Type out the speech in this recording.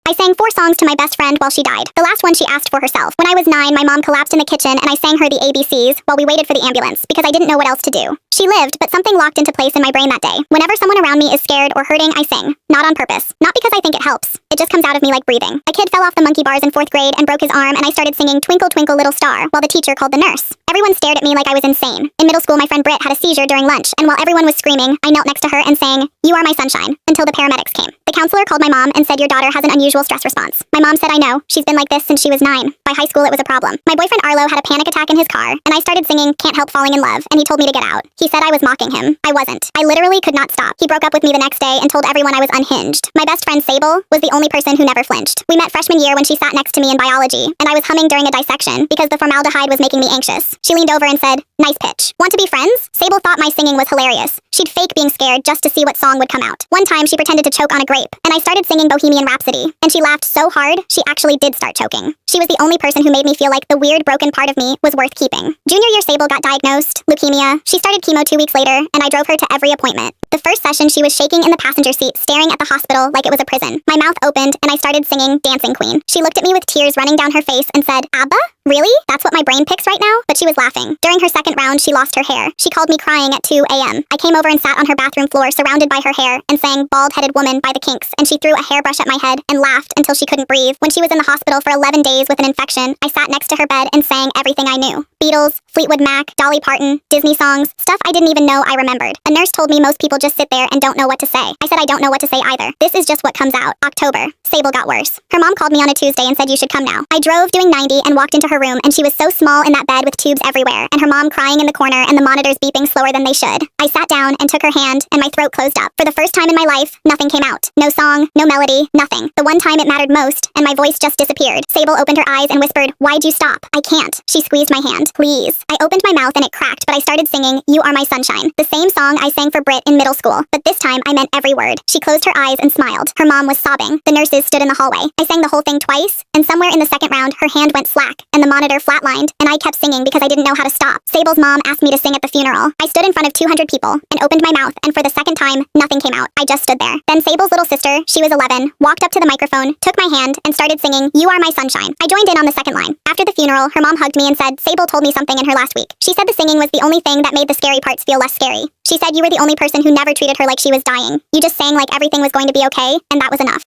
I sang 4 songs to my best friend while she died. The last one she asked for herself. When I was 9, my mom collapsed in the kitchen and I sang her the ABCs while we waited for the ambulance because I didn't know what else to do. She lived, but something locked into place in my brain that day. Whenever someone around me is scared or hurting, I sing. Not on purpose. Not because I think it helps. It just comes out of me like breathing. A kid fell off the monkey bars in 4th grade and broke his arm, and I started singing Twinkle Twinkle Little Star while the teacher called the nurse. Everyone stared at me like I was insane. In middle school, my friend Britt had a seizure during lunch, and while everyone was screaming, I knelt next to her and sang, "You are my sunshine," until the paramedics came. The counselor called my mom and said, "Your daughter has an unusual stress response." My mom said, "I know. She's been like this since she was 9. By high school, it was a problem." My boyfriend Arlo had a panic attack in his car, and I started singing Can't Help Falling in Love, and he told me to get out. He said I was mocking him. I wasn't. I literally could not stop. He broke up with me the next day and told everyone I was unhinged. My best friend Sable was the only person who never flinched. We met freshman year when she sat next to me in biology, and I was humming during a dissection because the formaldehyde was making me anxious. She leaned over and said, "Nice pitch. Want to be friends?" Sable thought my singing was hilarious. She'd fake being scared just to see what song would come out. One time she pretended to choke on a grape, and I started singing Bohemian Rhapsody, and she laughed so hard, she actually did start choking. She was the only person who made me feel like the weird broken part of me was worth keeping. Junior year, Sable got diagnosed, leukemia. She started chemo 2 weeks later, and I drove her to every appointment. The first session, she was shaking in the passenger seat, staring at the hospital like it was a prison. My mouth opened, and I started singing Dancing Queen. She looked at me with tears running down her face and said, "Abba? Really? That's what my brain picks right now?" But she was laughing. During her second round, she lost her hair. She called me crying at 2 a.m. I came over and sat on her bathroom floor surrounded by her hair and sang Bald-Headed Woman by the Kinks, and she threw a hairbrush at my head and laughed until she couldn't breathe. When she was in the hospital for 11 days with an infection, I sat next to her bed and sang everything I knew. Beatles, Fleetwood Mac, Dolly Parton, Disney songs, stuff I didn't even know I remembered. A nurse told me most people just sit there and don't know what to say. I said I don't know what to say either. This is just what comes out. October. Sable got worse. Her mom called me on a Tuesday and said you should come now. I drove doing 90 and walked into her room, and she was so small in that bed with tubes everywhere, and her mom crying in the corner and the monitors beeping slower than they should. I sat down and took her hand, and my throat closed up. For the first time in my life, nothing came out. No song, no melody, nothing. The one time it mattered most, and my voice just disappeared. Sable opened her eyes and whispered, "Why'd you stop?" "I can't." She squeezed my hand. "Please." I opened my mouth and it cracked, but I started singing "You Are My Sunshine," the same song I sang for Britt in middle school, but this time I meant every word. She closed her eyes and smiled. Her mom was sobbing. The nurses stood in the hallway. I sang the whole thing twice, and somewhere in the second round, her hand went slack, and the monitor flatlined, and I kept singing because I didn't know how to stop. Sable's mom asked me to sing at the funeral. I stood in front of 200 people and opened my mouth, and for the second time, nothing came out. I just stood there. Then Sable's little sister, she was 11, walked up to the microphone, took my hand, and started singing "You Are My Sunshine." I joined in on the second line. After the funeral, her mom hugged me and said, "Sable told me something in her last week. She said the singing was the only thing that made the scary parts feel less scary. She said you were the only person who never treated her like she was dying. You just sang like everything was going to be okay, and that was enough."